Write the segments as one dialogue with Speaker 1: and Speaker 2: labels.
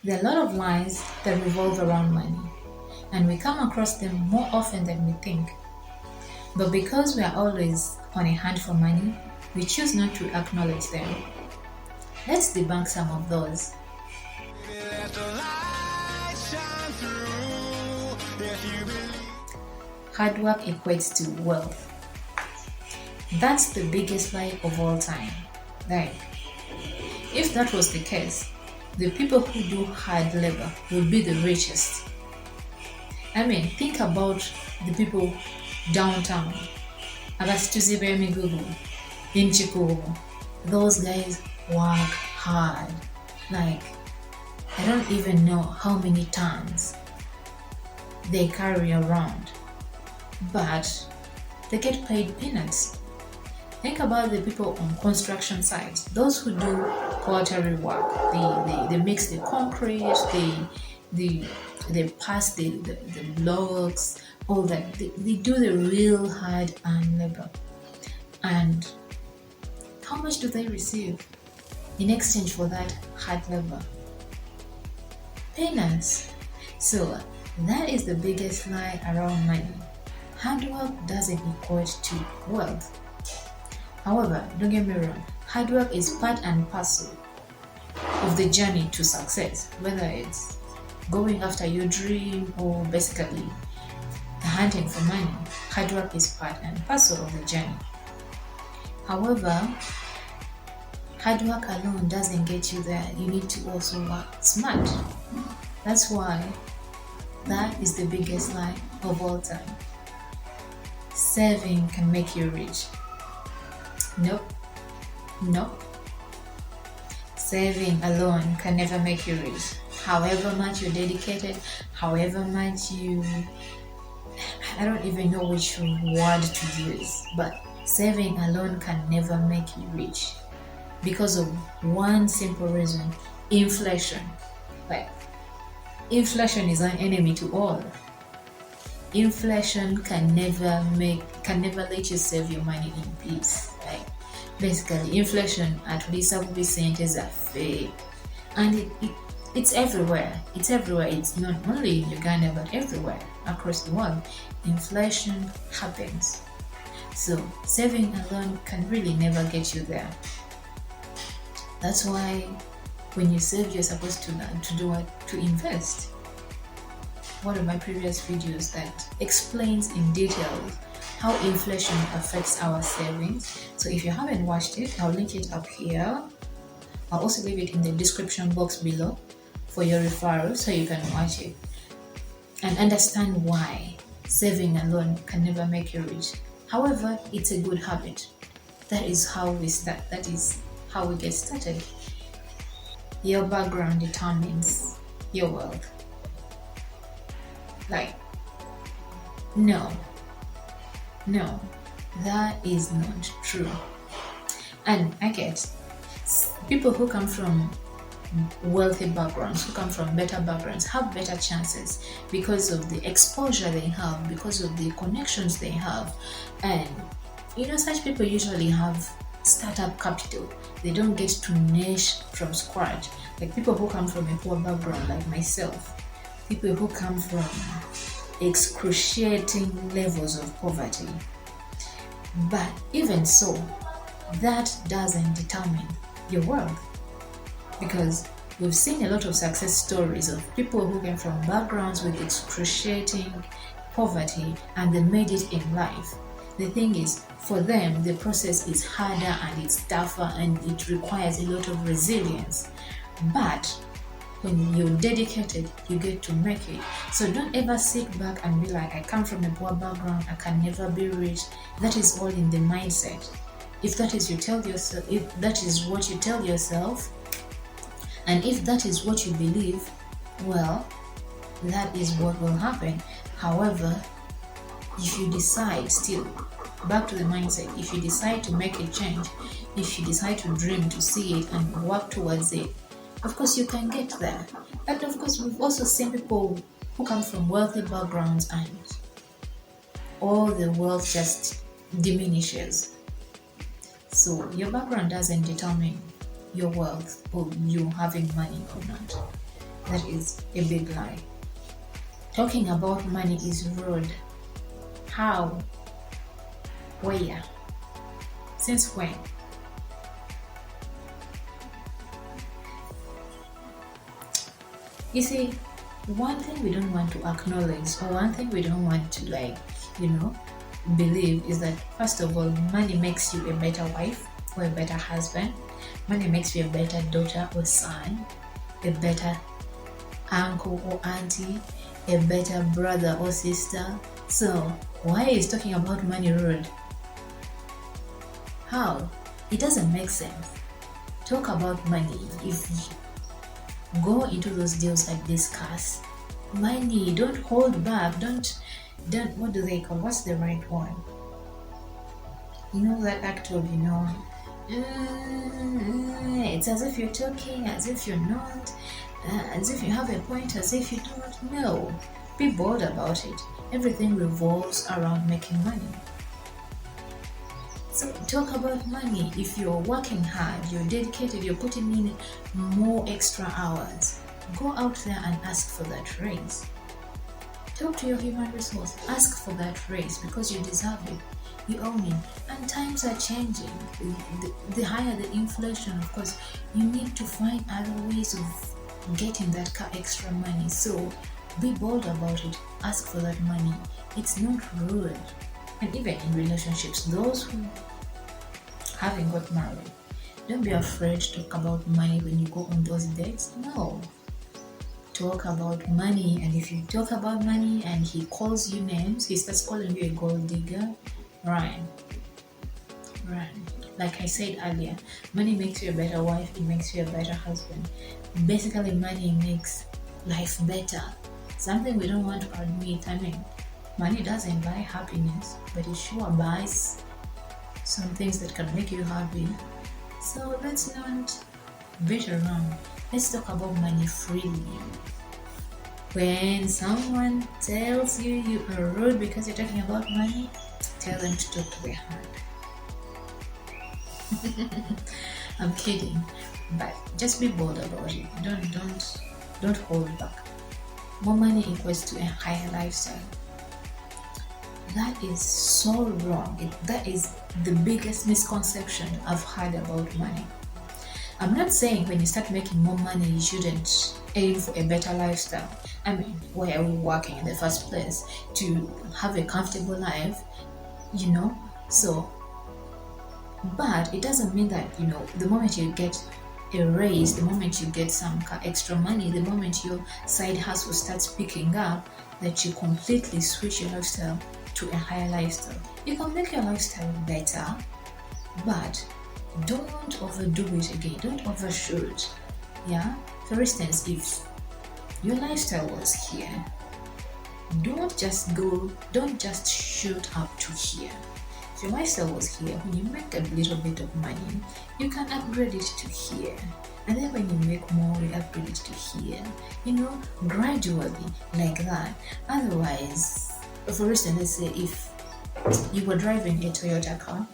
Speaker 1: There are a lot of lies that revolve around money, and we come across them more often than we think. But because we are always on a hunt for money, we choose not to acknowledge them. Let's debunk some of those. Hard work equates to wealth. That's the biggest lie of all time. Like, if that was the case, the people who do hard labor would be the richest. I mean, think about the people downtown. Abasituzi Migugu, in Chicago. Those guys work hard. Like, I don't even know how many tons they carry around, but they get paid peanuts. Think about the people on construction sites, those who do pottery work. They mix the concrete, they pass the blocks, all that. They do the real hard earned labor. And how much do they receive in exchange for that hard labor? Peanuts. So that is the biggest lie around money. Hard work doesn't equate to wealth. However, don't get me wrong, hard work is part and parcel of the journey to success, whether it's going after your dream or basically hunting for money. Hard work is part and parcel of the journey. However, hard work alone doesn't get you there. You need to also work smart. That's why that is the biggest lie of all time. Saving can make you rich. Nope. Saving alone can never make you rich. However much you're dedicated, however much I don't even know which word to use, but saving alone can never make you rich because of one simple reason: inflation. Like, inflation is an enemy to all. Inflation can never let you save your money in peace. Like, basically, inflation at least is a fake, and it's everywhere. It's everywhere. It's not only in Uganda but everywhere across the world. Inflation happens. So saving alone can really never get you there. That's why when you save, you're supposed to learn to do what? To invest. One of my previous videos that explains in detail how inflation affects our savings. So if you haven't watched it, I'll link it up here. I'll also leave it in the description box below for your referral so you can watch it and understand why saving alone can never make you rich. However, it's a good habit. That is how we start. That is how we get started. Your background determines your wealth. Like, no, that is not true. And I get people who come from wealthy backgrounds, who come from better backgrounds, have better chances because of the exposure they have, because of the connections they have. And such people usually have startup capital. They don't get to niche from scratch. Like people who come from a poor background like myself, people who come from excruciating levels of poverty. But even so, that doesn't determine your wealth, because we've seen a lot of success stories of people who came from backgrounds with excruciating poverty and they made it in life. The thing is, for them, the process is harder and it's tougher and it requires a lot of resilience. But when you're dedicated, you get to make it. So don't ever sit back and be like, I come from a poor background, I can never be rich. That is all in the mindset. If that is if that is what you tell yourself, and if that is what you believe, well, that is what will happen. However, if you decide, still back to the mindset, if you decide to make a change, if you decide to dream, to see it and work towards it, of course you can get there. And of course we've also seen people who come from wealthy backgrounds and all the wealth just diminishes. So your background doesn't determine your wealth or you having money or not. That is a big lie. Talking about money is rude. How? Where? Since when? You see, one thing we don't want to acknowledge, or one thing we don't want to believe, is that first of all, money makes you a better wife or a better husband. Money makes you a better daughter or son, a better uncle or auntie, a better brother or sister. So why is talking about money rude? How? It doesn't make sense. Talk about money. If you go into those deals like discuss money, don't hold back, don't what do they call, what's the right one? You know that act of, it's as if you're talking, as if you're not, as if you have a point, as if you don't. No, be bold about it. Everything revolves around making money. So talk about money. If you're working hard, you're dedicated, you're putting in more extra hours, go out there and ask for that raise. Talk to your human resource, ask for that raise because you deserve it. You own it. And times are changing. The higher the inflation, of course, you need to find other ways of getting that extra money. So be bold about it. Ask for that money. It's not rude. And even in relationships, those who haven't got married, don't be afraid to talk about money when you go on those dates. No. Talk about money, and if you talk about money and he calls you names, he starts calling you a gold digger, run. Like I said earlier, money makes you a better wife, it makes you a better husband. Basically, money makes life better. Something we don't want to admit. I mean, money doesn't buy happiness, but it sure buys some things that can make you happy. So let's not beat around. Let's talk about money freely. When someone tells you you are rude because you're talking about money, tell them to talk to their hand. I'm kidding, but just be bold about it. Don't hold back. More money equals to a higher lifestyle. That is so wrong. That is the biggest misconception I've heard about money. I'm not saying when you start making more money, you shouldn't aim for a better lifestyle. I mean, why are we working in the first place? To have a comfortable life, So, but it doesn't mean that, the moment you get a raise, the moment you get some extra money, the moment your side hustle starts picking up, that you completely switch your lifestyle to a higher lifestyle. You can make your lifestyle better, but don't overdo it again. Don't overshoot. Yeah? For instance, if your lifestyle was here, don't just shoot up to here. If your lifestyle was here, when you make a little bit of money, you can upgrade it to here. And then when you make more, you upgrade it to here. Gradually, like that. Otherwise, for instance, let's say if you were driving a Toyota car,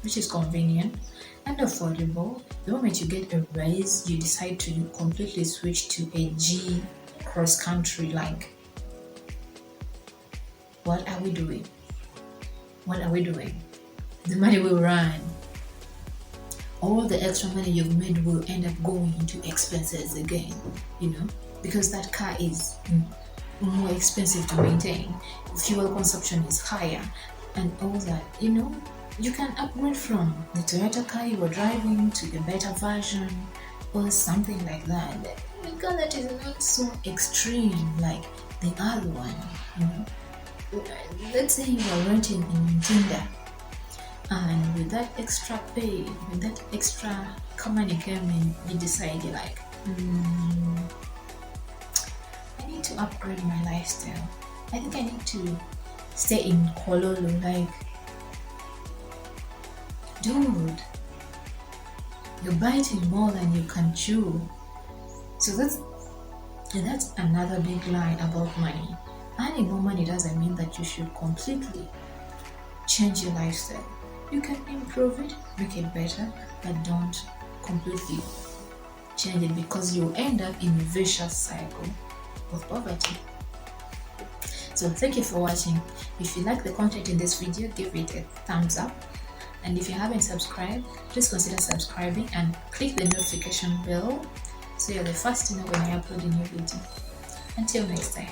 Speaker 1: which is convenient and affordable, the moment you get a raise, you decide to completely switch to a G cross-country. Like, what are we doing? The money will run. All the extra money you've made will end up going into expenses again, because that car is more expensive to maintain. Fuel consumption is higher and all that, You can upgrade from the Toyota car you were driving to a better version or something like that. Because that is not so extreme like the other one, Let's say you are renting in Tinder, and with that extra pay, with that extra money came in, you decide you're like, I need to upgrade my lifestyle. I think I need to stay in Kololo. Like, dude, you're biting more than you can chew. So that's another big lie about money. Earning more money doesn't mean that you should completely change your lifestyle. You can improve it, make it better, but don't completely change it, because you end up in a vicious cycle of poverty. So thank you for watching. If you like the content in this video, give it a thumbs up. And if you haven't subscribed, please consider subscribing and click the notification bell so you're the first to know when I upload a new video. Until next time.